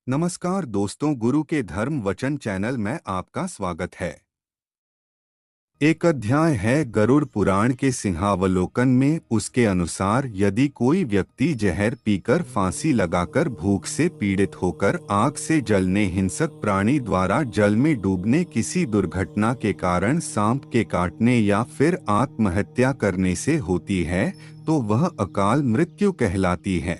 नमस्कार दोस्तों, गुरु के धर्म वचन चैनल में आपका स्वागत है। एक अध्याय है गरुड़ पुराण के सिंहावलोकन में। उसके अनुसार यदि कोई व्यक्ति जहर पीकर फांसी लगाकर भूख से पीड़ित होकर आग से जलने, हिंसक प्राणी द्वारा जल में डूबने, किसी दुर्घटना के कारण सांप के काटने या फिर आत्महत्या करने से होती है तो वह अकाल मृत्यु कहलाती है।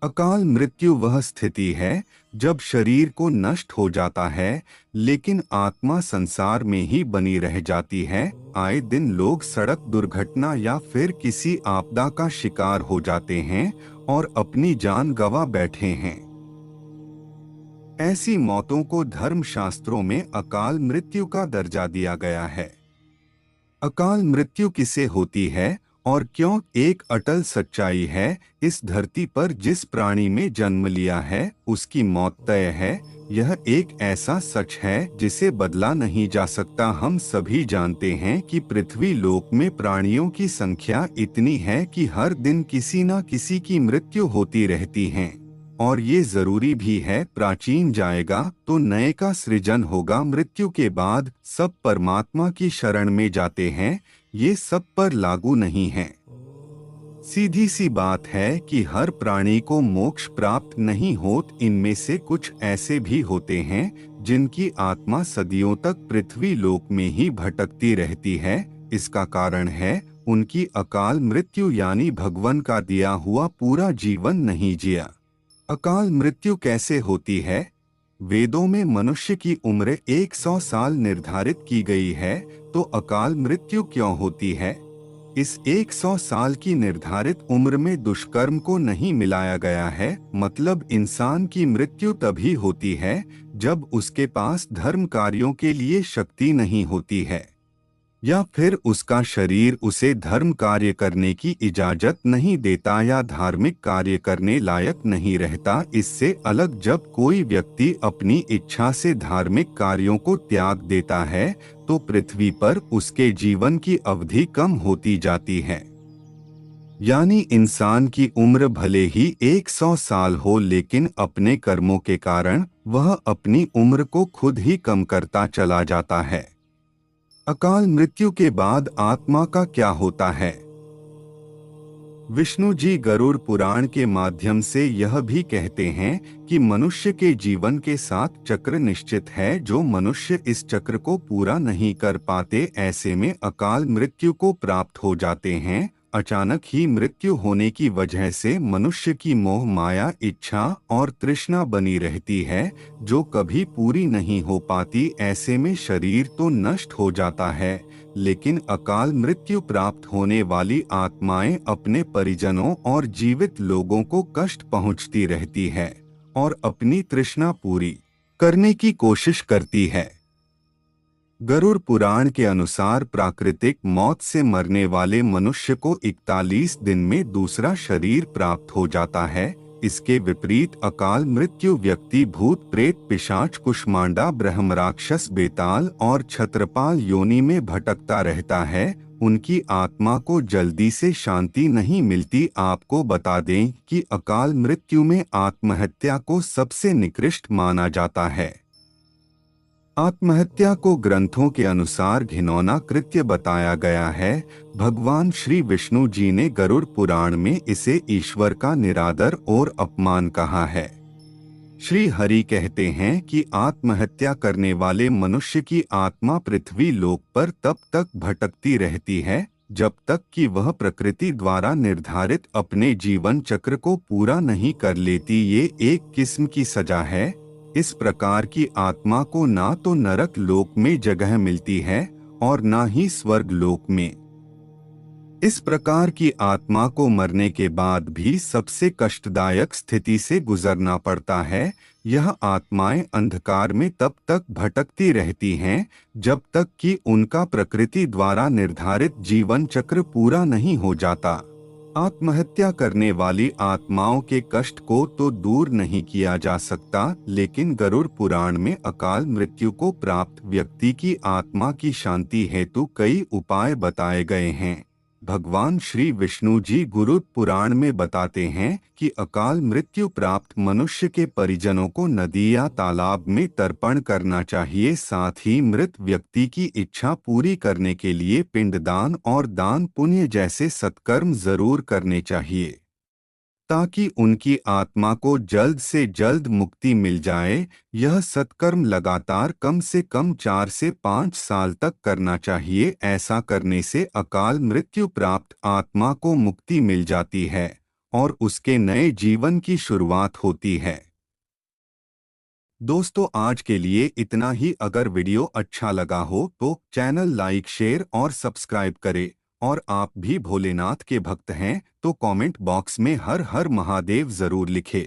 अकाल मृत्यु वह स्थिति है जब शरीर को नष्ट हो जाता है लेकिन आत्मा संसार में ही बनी रह जाती है। आए दिन लोग सड़क दुर्घटना या फिर किसी आपदा का शिकार हो जाते हैं और अपनी जान गंवा बैठे हैं। ऐसी मौतों को धर्म शास्त्रों में अकाल मृत्यु का दर्जा दिया गया है। अकाल मृत्यु किसे होती है और क्यों, एक अटल सच्चाई है। इस धरती पर जिस प्राणी में जन्म लिया है उसकी मौत तय है। यह एक ऐसा सच है जिसे बदला नहीं जा सकता। हम सभी जानते हैं कि पृथ्वी लोक में प्राणियों की संख्या इतनी है कि हर दिन किसी न किसी की मृत्यु होती रहती है और ये जरूरी भी है। प्राचीन जाएगा तो नए का सृजन होगा। मृत्यु के बाद सब परमात्मा की शरण में जाते हैं, ये सब पर लागू नहीं है। सीधी सी बात है कि हर प्राणी को मोक्ष प्राप्त नहीं होता। इनमें से कुछ ऐसे भी होते हैं जिनकी आत्मा सदियों तक पृथ्वी लोक में ही भटकती रहती है। इसका कारण है उनकी अकाल मृत्यु, यानी भगवान का दिया हुआ पूरा जीवन नहीं जिया। अकाल मृत्यु कैसे होती है? वेदों में मनुष्य की उम्र 100 साल निर्धारित की गई है, तो अकाल मृत्यु क्यों होती है? इस 100 साल की निर्धारित उम्र में दुष्कर्म को नहीं मिलाया गया है। मतलब इंसान की मृत्यु तभी होती है जब उसके पास धर्म कार्यों के लिए शक्ति नहीं होती है या फिर उसका शरीर उसे धर्म कार्य करने की इजाजत नहीं देता या धार्मिक कार्य करने लायक नहीं रहता। इससे अलग जब कोई व्यक्ति अपनी इच्छा से धार्मिक कार्यों को त्याग देता है तो पृथ्वी पर उसके जीवन की अवधि कम होती जाती है। यानी इंसान की उम्र भले ही 100 साल हो लेकिन अपने कर्मों के कारण वह अपनी उम्र को खुद ही कम करता चला जाता है। अकाल मृत्यु के बाद आत्मा का क्या होता है? विष्णु जी गरुड़ पुराण के माध्यम से यह भी कहते हैं कि मनुष्य के जीवन के साथ चक्र निश्चित है। जो मनुष्य इस चक्र को पूरा नहीं कर पाते ऐसे में अकाल मृत्यु को प्राप्त हो जाते हैं। अचानक ही मृत्यु होने की वजह से मनुष्य की मोह माया, इच्छा और तृष्णा बनी रहती है जो कभी पूरी नहीं हो पाती। ऐसे में शरीर तो नष्ट हो जाता है लेकिन अकाल मृत्यु प्राप्त होने वाली आत्माएं अपने परिजनों और जीवित लोगों को कष्ट पहुंचती रहती है और अपनी तृष्णा पूरी करने की कोशिश करती है। गरुड़ पुराण के अनुसार प्राकृतिक मौत से मरने वाले मनुष्य को 41 दिन में दूसरा शरीर प्राप्त हो जाता है। इसके विपरीत अकाल मृत्यु व्यक्ति भूत प्रेत पिशाच कुष्मांडा ब्रह्म राक्षस बेताल और छत्रपाल योनि में भटकता रहता है। उनकी आत्मा को जल्दी से शांति नहीं मिलती। आपको बता दें कि अकाल मृत्यु में आत्महत्या को सबसे निकृष्ट माना जाता है। आत्महत्या को ग्रंथों के अनुसार घिनौना कृत्य बताया गया है। भगवान श्री विष्णु जी ने गरुड़ पुराण में इसे ईश्वर का निरादर और अपमान कहा है। श्री हरि कहते हैं कि आत्महत्या करने वाले मनुष्य की आत्मा पृथ्वी लोक पर तब तक भटकती रहती है जब तक कि वह प्रकृति द्वारा निर्धारित अपने जीवन चक्र को पूरा नहीं कर लेती। ये एक किस्म की सजा है। इस प्रकार की आत्मा को ना तो नरक लोक में जगह मिलती है और ना ही स्वर्ग लोक में। इस प्रकार की आत्मा को मरने के बाद भी सबसे कष्टदायक स्थिति से गुजरना पड़ता है। यह आत्माएं अंधकार में तब तक भटकती रहती हैं जब तक कि उनका प्रकृति द्वारा निर्धारित जीवन चक्र पूरा नहीं हो जाता। आत्महत्या करने वाली आत्माओं के कष्ट को तो दूर नहीं किया जा सकता, लेकिन गरुड़ पुराण में अकाल मृत्यु को प्राप्त व्यक्ति की आत्मा की शांति हेतु कई उपाय बताए गए हैं। भगवान श्री विष्णु जी गुरु पुराण में बताते हैं कि अकाल मृत्यु प्राप्त मनुष्य के परिजनों को नदी या तालाब में तर्पण करना चाहिए। साथ ही मृत व्यक्ति की इच्छा पूरी करने के लिए पिंडदान और दान पुण्य जैसे सत्कर्म जरूर करने चाहिए, ताकि उनकी आत्मा को जल्द से जल्द मुक्ति मिल जाए। यह सत्कर्म लगातार कम से कम 4 से 5 साल तक करना चाहिए। ऐसा करने से अकाल मृत्यु प्राप्त आत्मा को मुक्ति मिल जाती है और उसके नए जीवन की शुरुआत होती है। दोस्तों, आज के लिए इतना ही। अगर वीडियो अच्छा लगा हो तो चैनल लाइक, शेयर और सब्सक्राइब करें। और आप भी भोलेनाथ के भक्त हैं तो कमेंट बॉक्स में हर हर महादेव जरूर लिखें।